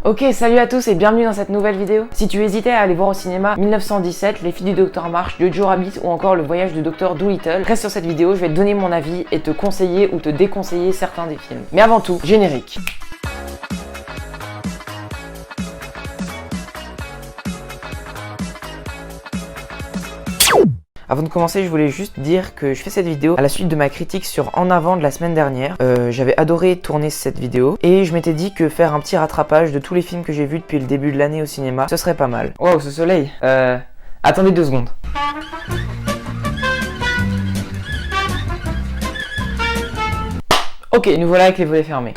Ok, salut à tous et bienvenue dans cette nouvelle vidéo. Si tu hésitais à aller voir au cinéma 1917, Les filles du Docteur March, Jojo Rabbit ou encore Le voyage du Docteur Dolittle, reste sur cette vidéo, je vais te donner mon avis et te conseiller ou te déconseiller certains des films. Mais avant tout, générique. Avant de commencer, je voulais juste dire que je fais cette vidéo à la suite de ma critique sur En Avant de la semaine dernière. J'avais adoré tourner cette vidéo et je m'étais dit que faire un petit rattrapage de tous les films que j'ai vus depuis le début de l'année au cinéma, ce serait pas mal. Wow, ce soleil. Attendez 2 secondes. Ok, nous voilà avec les volets fermés.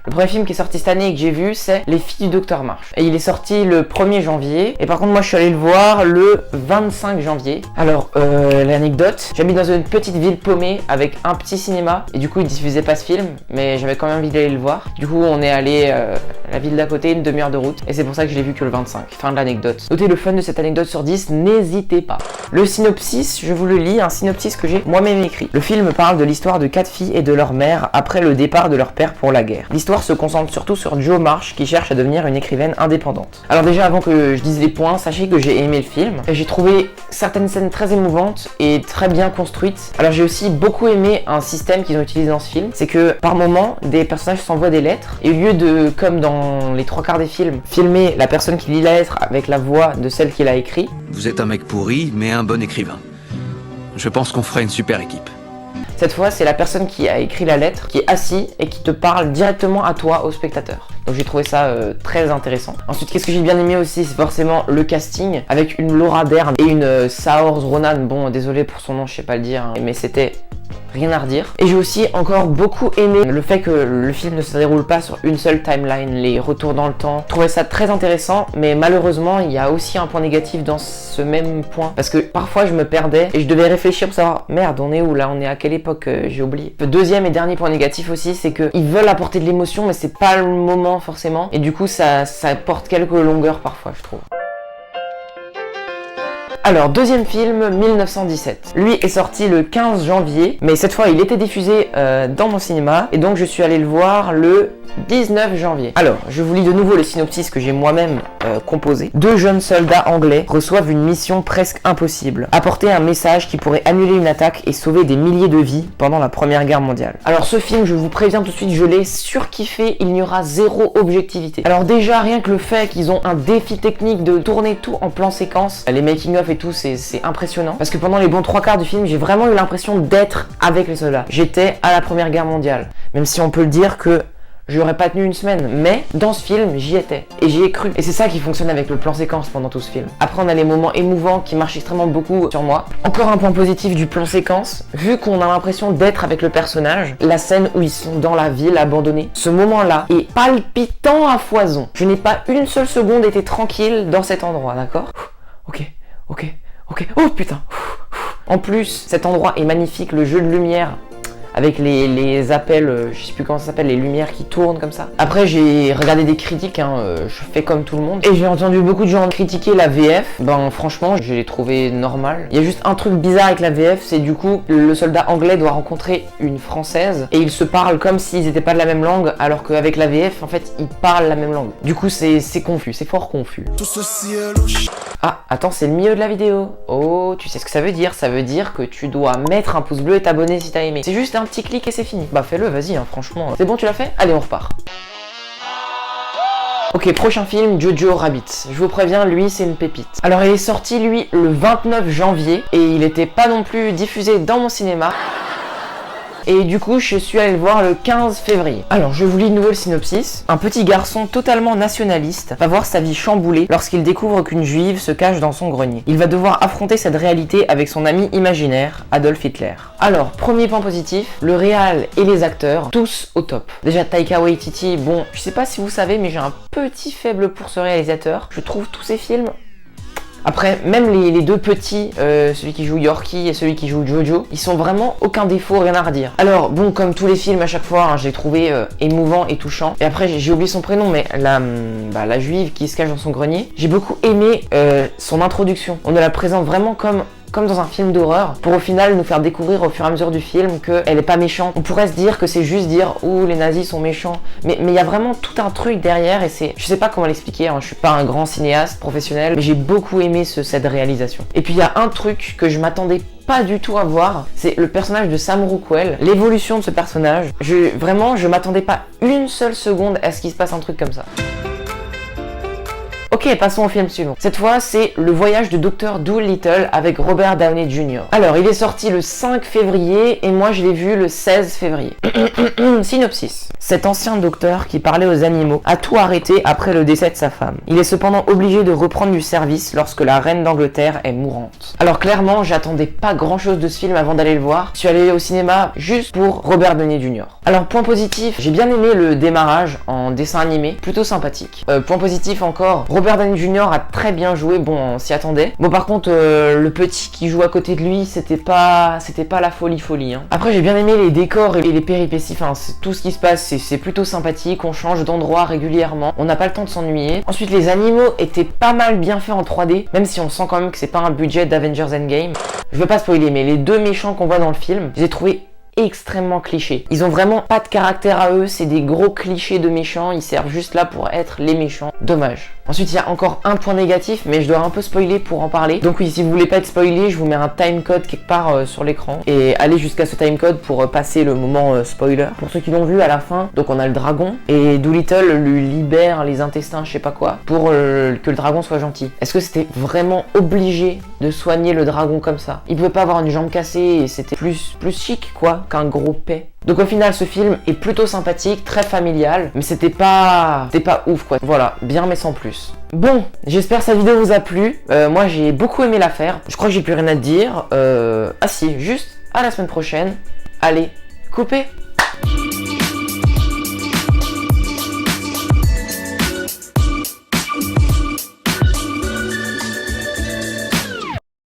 Le premier film qui est sorti cette année et que j'ai vu, c'est Les filles du Docteur March. Et il est sorti le 1er janvier. Et par contre, moi, je suis allé le voir le 25 janvier. Alors, l'anecdote, j'habite dans une petite ville paumée avec un petit cinéma. Et du coup, ils diffusaient pas ce film, mais j'avais quand même envie d'aller le voir. Du coup, on est allé à la ville d'à côté, une demi-heure de route. Et c'est pour ça que je l'ai vu que le 25. Fin de l'anecdote. Notez le fun de cette anecdote sur 10, n'hésitez pas. Le synopsis, je vous le lis, un synopsis que j'ai moi-même écrit. Le film parle de l'histoire de 4 filles et de leur mère après le départ de leur père pour la guerre. L'histoire se concentre surtout sur Jo March qui cherche à devenir une écrivaine indépendante. Alors déjà, avant que je dise les points, sachez que j'ai aimé le film. J'ai trouvé certaines scènes très émouvantes et très bien construites. Alors j'ai aussi beaucoup aimé un système qu'ils ont utilisé dans ce film, c'est que par moment, des personnages s'envoient des lettres et au lieu de, comme dans les 3 quarts des films, filmer la personne qui lit la lettre avec la voix de celle qui l'a écrit. Vous êtes un mec pourri, mais un bon écrivain. Je pense qu'on ferait une super équipe. Cette fois, c'est la personne qui a écrit la lettre qui est assis et qui te parle directement à toi, au spectateur. Donc j'ai trouvé ça très intéressant. Ensuite, qu'est-ce que j'ai bien aimé aussi, c'est forcément le casting avec une Laura Dern et une Saoirse Ronan. Bon, désolé pour son nom, je sais pas le dire, hein, mais c'était rien à redire. Et j'ai aussi encore beaucoup aimé le fait que le film ne se déroule pas sur une seule timeline, les retours dans le temps. Je trouvais ça très intéressant, mais malheureusement, il y a aussi un point négatif dans ce même point. Parce que parfois, je me perdais et je devais réfléchir pour savoir, merde, on est où là? On est à quelle époque? J'ai oublié. Le deuxième et dernier point négatif aussi, c'est qu'ils veulent apporter de l'émotion, mais c'est pas le moment forcément. Et du coup, ça porte quelques longueurs parfois, je trouve. Alors, deuxième film, 1917. Lui est sorti le 15 janvier, mais cette fois, il était diffusé dans mon cinéma, et donc je suis allé le voir le 19 janvier. Alors, je vous lis de nouveau le synopsis que j'ai moi-même composé. 2 jeunes soldats anglais reçoivent une mission presque impossible. Apporter un message qui pourrait annuler une attaque et sauver des milliers de vies pendant la Première Guerre mondiale. Alors, ce film, je vous préviens tout de suite, je l'ai surkiffé, il n'y aura zéro objectivité. Alors déjà, rien que le fait qu'ils ont un défi technique de tourner tout en plan séquence, les making-of et tout, c'est impressionnant. Parce que pendant les bons 3 quarts du film, j'ai vraiment eu l'impression d'être avec les soldats. J'étais à la Première Guerre mondiale. Même si on peut le dire que j'aurais pas tenu une semaine, mais dans ce film, j'y étais. Et j'y ai cru. Et c'est ça qui fonctionne avec le plan séquence pendant tout ce film. Après, on a les moments émouvants qui marchent extrêmement beaucoup sur moi. Encore un point positif du plan séquence, vu qu'on a l'impression d'être avec le personnage, la scène où ils sont dans la ville abandonnée, ce moment-là est palpitant à foison. Je n'ai pas une seule seconde été tranquille dans cet endroit, d'accord? Ok. Oh putain. En plus, cet endroit est magnifique, le jeu de lumière avec les appels, je sais plus comment ça s'appelle, les lumières qui tournent comme ça. Après, j'ai regardé des critiques, je fais comme tout le monde. Et j'ai entendu beaucoup de gens critiquer la VF. Ben franchement, je l'ai trouvé normal. Il y a juste un truc bizarre avec la VF, c'est du coup, le soldat anglais doit rencontrer une française et ils se parlent comme s'ils n'étaient pas de la même langue, alors qu'avec la VF, en fait, ils parlent la même langue. Du coup, c'est confus, c'est fort confus. Tout ceci est louche. Ah, attends, c'est le milieu de la vidéo. Oh, tu sais ce que ça veut dire? Ça veut dire que tu dois mettre un pouce bleu et t'abonner si t'as aimé. C'est juste un petit clic et c'est fini. Bah fais-le, vas-y, franchement. C'est bon, tu l'as fait? Allez, on repart. Ok, prochain film, Jojo Rabbit. Je vous préviens, lui, c'est une pépite. Alors, il est sorti, lui, le 29 janvier et il était pas non plus diffusé dans mon cinéma. Et du coup, je suis allé le voir le 15 février. Alors, je vous lis de nouveau le synopsis. Un petit garçon totalement nationaliste va voir sa vie chamboulée lorsqu'il découvre qu'une juive se cache dans son grenier. Il va devoir affronter cette réalité avec son ami imaginaire, Adolf Hitler. Alors, premier point positif, le réal et les acteurs, tous au top. Déjà, Taika Waititi, bon, je sais pas si vous savez, mais j'ai un petit faible pour ce réalisateur. Je trouve tous ses films... Après, même les 2 petits, celui qui joue Yorkie et celui qui joue Jojo, ils sont vraiment aucun défaut, rien à redire. Alors, bon, comme tous les films à chaque fois, hein, je l'ai trouvé émouvant et touchant. Et après, j'ai oublié son prénom, mais la juive qui se cache dans son grenier, j'ai beaucoup aimé son introduction. On nous la présente vraiment comme comme dans un film d'horreur, pour au final nous faire découvrir au fur et à mesure du film qu'elle est pas méchante. On pourrait se dire que c'est juste dire « Ouh, les nazis sont méchants », mais il y a vraiment tout un truc derrière et c'est... Je sais pas comment l'expliquer, hein, je suis pas un grand cinéaste professionnel, mais j'ai beaucoup aimé cette réalisation. Et puis il y a un truc que je m'attendais pas du tout à voir, c'est le personnage de Sam Rockwell, l'évolution de ce personnage. Vraiment, je m'attendais pas une seule seconde à ce qu'il se passe un truc comme ça. Ok, passons au film suivant. Cette fois, c'est Le Voyage de Dr. Dolittle avec Robert Downey Jr. Alors, il est sorti le 5 février et moi je l'ai vu le 16 février. Synopsis. Cet ancien docteur qui parlait aux animaux a tout arrêté après le décès de sa femme. Il est cependant obligé de reprendre du service lorsque la reine d'Angleterre est mourante. Alors clairement, j'attendais pas grand chose de ce film avant d'aller le voir. Je suis allé au cinéma juste pour Robert Downey Jr. Alors point positif, j'ai bien aimé le démarrage en dessin animé, plutôt sympathique. Point positif encore, Robert Downey Jr. a très bien joué, bon on s'y attendait. Bon par contre le petit qui joue à côté de lui, c'était pas la folie hein. Après j'ai bien aimé les décors et les péripéties, enfin tout ce qui se passe c'est plutôt sympathique, on change d'endroit régulièrement, on n'a pas le temps de s'ennuyer. Ensuite les animaux étaient pas mal bien faits en 3D, même si on sent quand même que c'est pas un budget d'Avengers Endgame. Je veux pas spoiler mais les deux méchants qu'on voit dans le film, je les ai trouvés extrêmement clichés. Ils ont vraiment pas de caractère à eux, c'est des gros clichés de méchants, ils servent juste là pour être les méchants. Dommage. Ensuite, il y a encore un point négatif, mais je dois un peu spoiler pour en parler. Donc oui, si vous voulez pas être spoilé, je vous mets un timecode quelque part sur l'écran. Et allez jusqu'à ce timecode pour passer le moment spoiler. Pour ceux qui l'ont vu à la fin, donc on a le dragon, et Dolittle lui libère les intestins, je sais pas quoi, pour que le dragon soit gentil. Est-ce que c'était vraiment obligé de soigner le dragon comme ça? Il pouvait pas avoir une jambe cassée et c'était plus chic quoi qu'un gros paix. Donc au final ce film est plutôt sympathique, très familial, mais c'était pas ouf quoi. Voilà, bien mais sans plus. Bon, j'espère que cette vidéo vous a plu. Moi j'ai beaucoup aimé la faire. Je crois que j'ai plus rien à te dire. Ah si, juste à la semaine prochaine. Allez, coupez.